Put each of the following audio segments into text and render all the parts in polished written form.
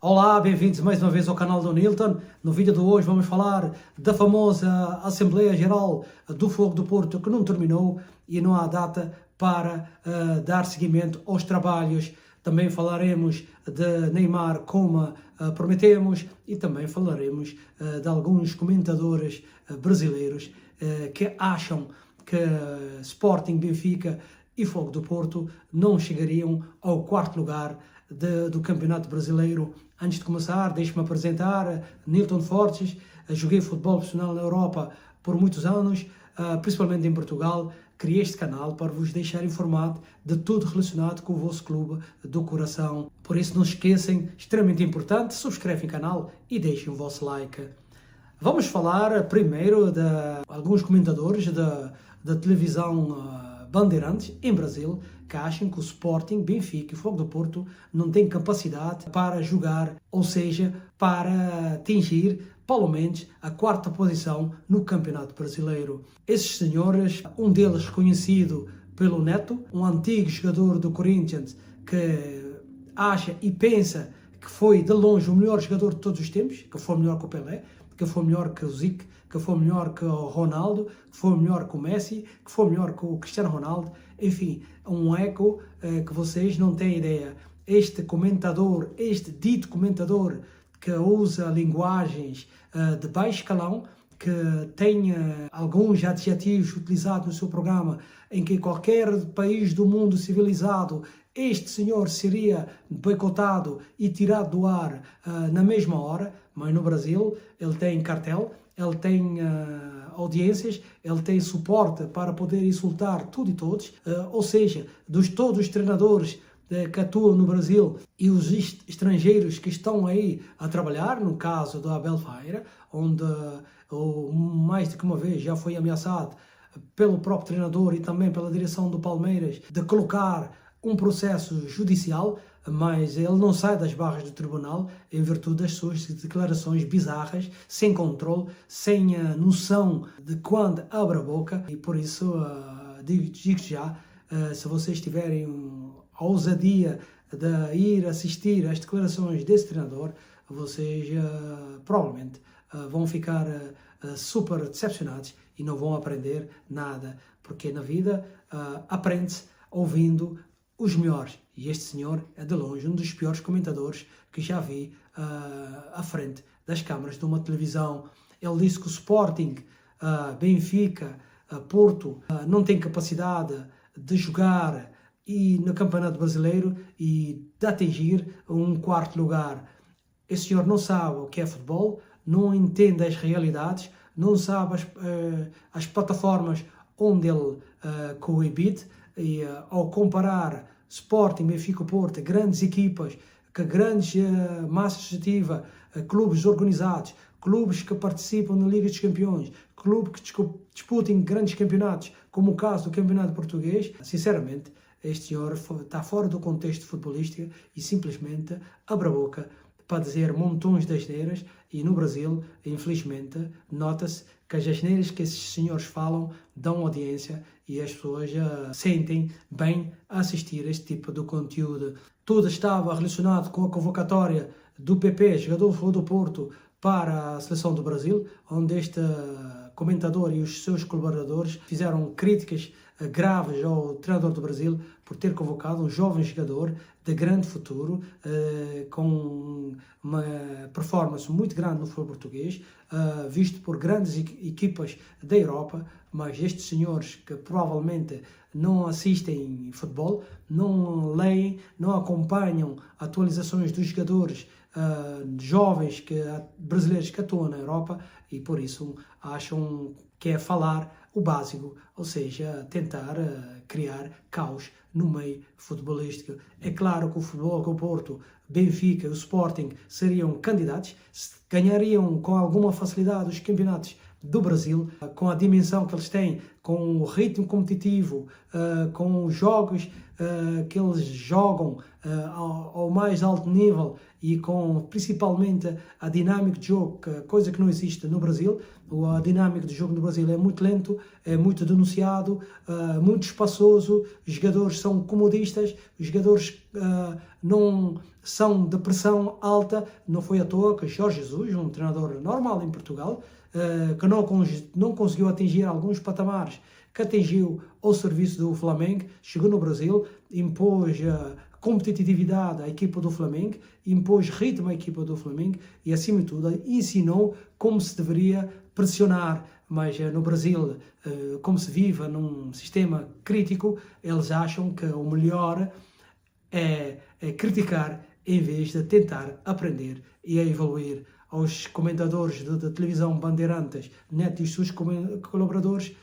Olá, bem-vindos mais uma vez ao canal do Nilton. No vídeo de hoje vamos falar da famosa Assembleia Geral do Fogo do Porto que não terminou e não há data para dar seguimento aos trabalhos. Também falaremos de Neymar como prometemos e também falaremos de alguns comentadores brasileiros que acham que Sporting, Benfica e Fogo do Porto não chegariam ao quarto lugar do Campeonato Brasileiro. Antes de começar, deixe-me apresentar Nilton Fortes. Joguei futebol profissional na Europa por muitos anos, principalmente em Portugal. Criei este canal para vos deixar informado de tudo relacionado com o vosso clube do coração. Por isso não se esqueçam, extremamente importante, subscrevem o canal e deixem o vosso like. Vamos falar primeiro de alguns comentadores da televisão Bandeirantes, em Brasil, que acham que o Sporting, Benfica e Fogo do Porto não têm capacidade para jogar, ou seja, para atingir pelo menos a quarta posição no Campeonato Brasileiro. Esses senhores, um deles reconhecido pelo Neto, um antigo jogador do Corinthians, que acha e pensa que foi de longe o melhor jogador de todos os tempos, que foi melhor que o Pelé, que foi melhor que o Zico, que foi melhor que o Ronaldo, que foi melhor que o Messi, que foi melhor que o Cristiano Ronaldo. Enfim, um eco que vocês não têm ideia. Este comentador, este dito comentador que usa linguagens de baixo escalão, que tem alguns adjetivos utilizados no seu programa, em que qualquer país do mundo civilizado este senhor seria boicotado e tirado do ar na mesma hora, mas no Brasil ele tem cartel, ele tem audiências, ele tem suporte para poder insultar tudo e todos, ou seja, todos os treinadores que atuam no Brasil e os estrangeiros que estão aí a trabalhar, no caso do Abel Ferreira, onde mais de que uma vez já foi ameaçado pelo próprio treinador e também pela direção do Palmeiras de colocar um processo judicial, mas ele não sai das barras do tribunal em virtude das suas declarações bizarras, sem controle, sem noção de quando abre a boca. E por isso digo já, se vocês tiverem a ousadia de ir assistir às declarações desse treinador, vocês provavelmente vão ficar super decepcionados e não vão aprender nada, porque na vida aprende-se ouvindo os melhores, e este senhor é de longe um dos piores comentadores que já vi à frente das câmaras de uma televisão. Ele disse que o Sporting, Benfica, Porto não tem capacidade de jogar e no Campeonato Brasileiro e de atingir um quarto lugar. Esse senhor não sabe o que é futebol, não entende as realidades, não sabe as plataformas onde ele coibite. E ao comparar Sporting, Benfica, Porto, grandes equipas, que grandes massas associativas, clubes organizados, clubes que participam na Liga dos Campeões, clubes que disputem grandes campeonatos, como o caso do Campeonato Português, sinceramente, este senhor está fora do contexto futebolístico e simplesmente abre a boca para dizer montões de asneiras, e no Brasil, infelizmente, nota-se que as asneiras que esses senhores falam dão audiência e as pessoas sentem bem a assistir a este tipo de conteúdo. Tudo estava relacionado com a convocatória do PP, jogador do Porto, para a seleção do Brasil, onde este comentador e os seus colaboradores fizeram críticas graves ao treinador do Brasil por ter convocado um jovem jogador de grande futuro, com uma performance muito grande no futebol português, visto por grandes equipas da Europa, mas estes senhores que provavelmente não assistem futebol, não leem, não acompanham atualizações dos jogadores jovens brasileiros que atuam na Europa e por isso acham que é falar o básico, ou seja, tentar criar caos no meio futebolístico. É claro que o futebol, que o Porto, Benfica e o Sporting seriam candidatos, ganhariam com alguma facilidade os campeonatos do Brasil, com a dimensão que eles têm, com o ritmo competitivo, com os jogos que eles jogam ao mais alto nível e com principalmente a dinâmica de jogo, coisa que não existe no Brasil. A dinâmica de jogo no Brasil é muito lento, é muito denunciado, muito espaçoso, os jogadores são comodistas, os jogadores não são de pressão alta. Não foi à toa que Jorge Jesus, um treinador normal em Portugal, que não conseguiu atingir alguns patamares que atingiu ao serviço do Flamengo, chegou no Brasil, impôs competitividade à equipa do Flamengo, impôs ritmo à equipa do Flamengo e, acima de tudo, ensinou como se deveria pressionar. Mas no Brasil, como se vive num sistema crítico, eles acham que o melhor é criticar em vez de tentar aprender e a evoluir. Aos comentadores da televisão Bandeirantes, Neto e os seus colaboradores,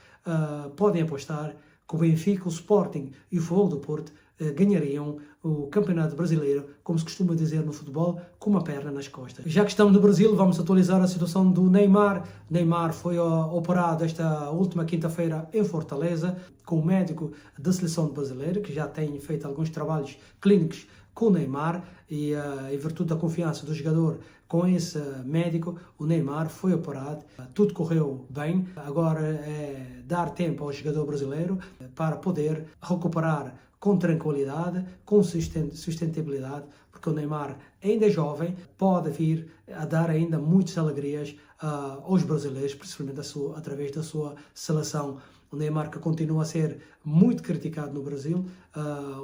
podem apostar que o Benfica, o Sporting e o Fogo do Porto ganhariam o Campeonato Brasileiro, como se costuma dizer no futebol, com uma perna nas costas. Já que estamos no Brasil, vamos atualizar a situação do Neymar. Neymar foi operado esta última quinta-feira em Fortaleza, com o médico da seleção brasileira, que já tem feito alguns trabalhos clínicos com o Neymar, e em virtude da confiança do jogador com esse médico, o Neymar foi operado. Tudo correu bem. Agora é dar tempo ao jogador brasileiro para poder recuperar com tranquilidade, com sustentabilidade, porque o Neymar ainda é jovem, pode vir a dar ainda muitas alegrias aos brasileiros, principalmente através da sua seleção. O Neymar, que continua a ser muito criticado no Brasil,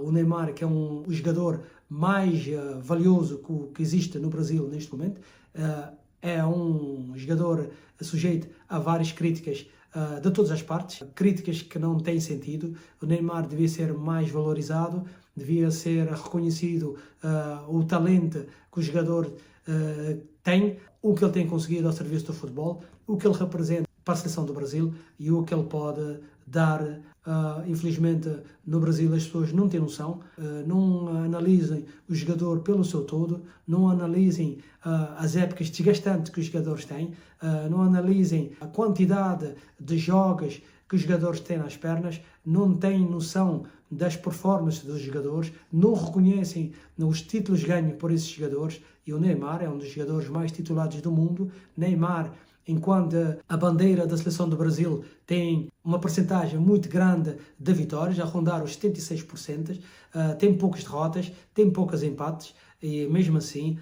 o Neymar, que é o jogador mais valioso que existe no Brasil neste momento, é um jogador sujeito a várias críticas de todas as partes, críticas que não têm sentido. O Neymar devia ser mais valorizado, devia ser reconhecido o talento que o jogador tem, o que ele tem conseguido ao serviço do futebol, o que ele representa para a seleção do Brasil e o que ele pode dar. Infelizmente no Brasil as pessoas não têm noção, não analisem o jogador pelo seu todo, não analisem as épocas desgastantes que os jogadores têm, não analisem a quantidade de jogos que os jogadores têm nas pernas, não têm noção das performances dos jogadores, não reconhecem os títulos ganhos por esses jogadores. E o Neymar é um dos jogadores mais titulados do mundo. Neymar, enquanto a bandeira da seleção do Brasil tem uma percentagem muito grande de vitórias, a rondar os 76%, tem poucas derrotas, tem poucos empates, e mesmo assim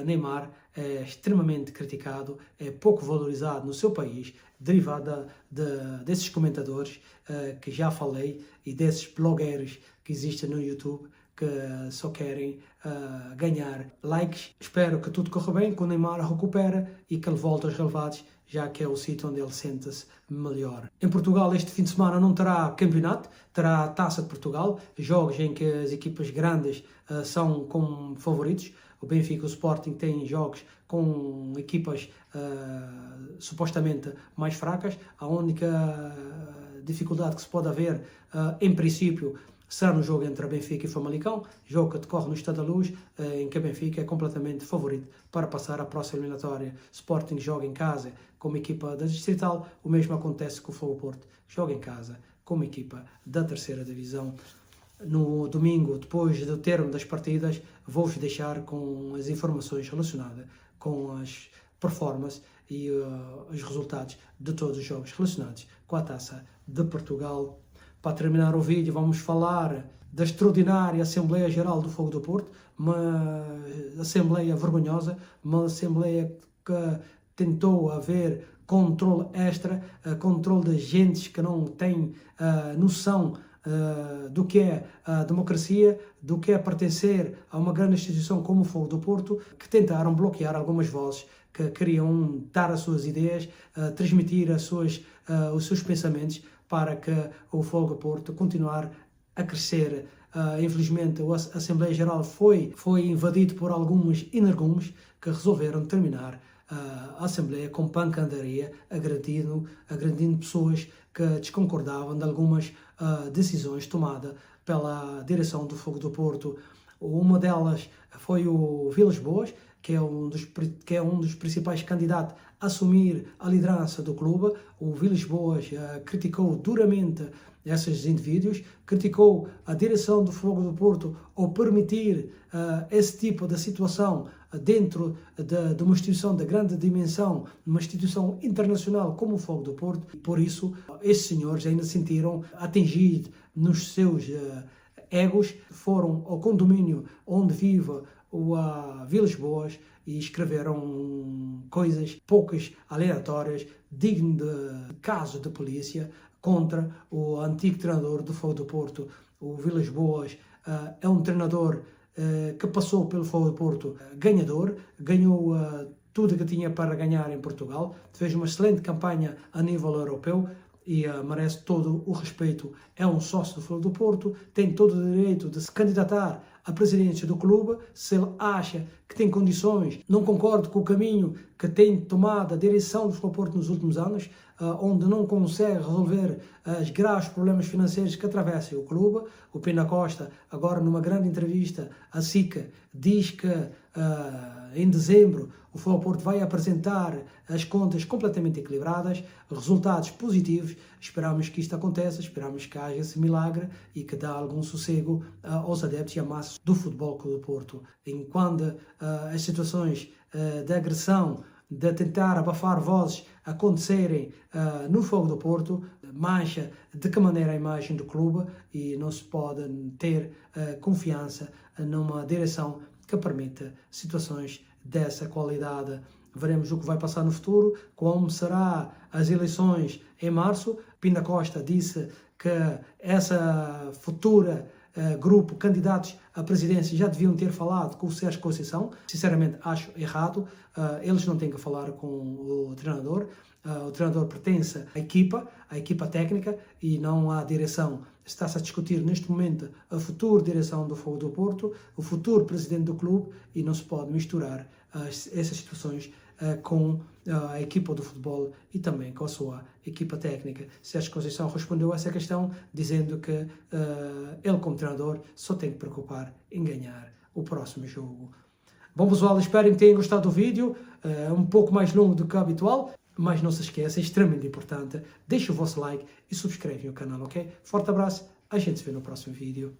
Neymar é extremamente criticado, é pouco valorizado no seu país, derivado desses comentadores que já falei e desses blogueiros que existem no YouTube, que só querem ganhar likes. Espero que tudo corra bem, que o Neymar recupere e que ele volte aos relevados, já que é o sítio onde ele sente-se melhor. Em Portugal, este fim de semana não terá campeonato, terá a Taça de Portugal, jogos em que as equipas grandes são como favoritos. O Benfica e o Sporting têm jogos com equipas supostamente mais fracas. A única dificuldade que se pode haver, em princípio, será no jogo entre a Benfica e Famalicão, jogo que decorre no Estádio da Luz, em que a Benfica é completamente favorito para passar à próxima eliminatória. Sporting joga em casa com uma equipa da Distrital, o mesmo acontece com o Fogo Porto, joga em casa com uma equipa da terceira divisão. No domingo, depois do termo das partidas, vou-vos deixar com as informações relacionadas com as performances e os resultados de todos os jogos relacionados com a Taça de Portugal. Para terminar o vídeo, vamos falar da extraordinária Assembleia Geral do Fogo do Porto, uma Assembleia vergonhosa, uma Assembleia que tentou haver controle extra, controle de agentes que não têm noção do que é a democracia, do que é pertencer a uma grande instituição como o Fogo do Porto, que tentaram bloquear algumas vozes que queriam dar as suas ideias, transmitir os seus pensamentos, para que o Fogo do Porto continuar a crescer. Infelizmente, a Assembleia Geral foi invadido por alguns energúmenos que resolveram terminar a Assembleia com pancadaria, agredindo pessoas que desconcordavam de algumas decisões tomadas pela direção do Fogo do Porto. Uma delas foi o Vilas Boas, que é um dos principais candidatos a assumir a liderança do clube. O Vilas Boas criticou duramente esses indivíduos, criticou a direção do Fogo do Porto ao permitir esse tipo de situação dentro de uma instituição de grande dimensão, uma instituição internacional como o Fogo do Porto. E por isso, esses senhores ainda se sentiram atingidos nos seus egos, foram ao condomínio onde vive o Vilas Boas e escreveram coisas poucas aleatórias, digno de caso de polícia, contra o antigo treinador do Fogo do Porto. O Vilas Boas é um treinador que passou pelo Fogo do Porto ganhador, ganhou tudo que tinha para ganhar em Portugal, fez uma excelente campanha a nível europeu e merece todo o respeito. É um sócio do Fogo do Porto, tem todo o direito de se candidatar à presidência do clube, se ele acha que tem condições. Não concordo com o caminho que tem tomado a direção do Fogo do Porto nos últimos anos, onde não consegue resolver os graves problemas financeiros que atravessam o clube. O Pina Costa, agora numa grande entrevista à SIC, diz que em dezembro o Fogo do Porto vai apresentar as contas completamente equilibradas, resultados positivos. Esperamos que isto aconteça, esperamos que haja esse milagre e que dê algum sossego aos adeptos e à massa do Futebol Clube do Porto. Enquanto as situações de agressão, de tentar abafar vozes acontecerem no Fogo do Porto, mancha de que maneira a imagem do clube, e não se pode ter confiança numa direção que permita situações dessa qualidade. Veremos o que vai passar no futuro, como será as eleições em março. Pina Costa disse que essa futura grupo candidatos à presidência já deviam ter falado com o Sérgio Conceição. Sinceramente, acho errado. Eles não têm que falar com o treinador. O treinador pertence à equipa técnica e não à direção. Está-se a discutir neste momento a futura direção do Fogo do Porto, o futuro presidente do clube, e não se pode misturar essas situações com a equipa do futebol e também com a sua equipa técnica. Sérgio Conceição respondeu a essa questão dizendo que ele, como treinador, só tem que preocupar em ganhar o próximo jogo. Bom, pessoal, espero que tenham gostado do vídeo, um pouco mais longo do que o habitual, mas não se esqueça, é extremamente importante, deixe o vosso like e subscreve o canal, ok? Forte abraço, a gente se vê no próximo vídeo.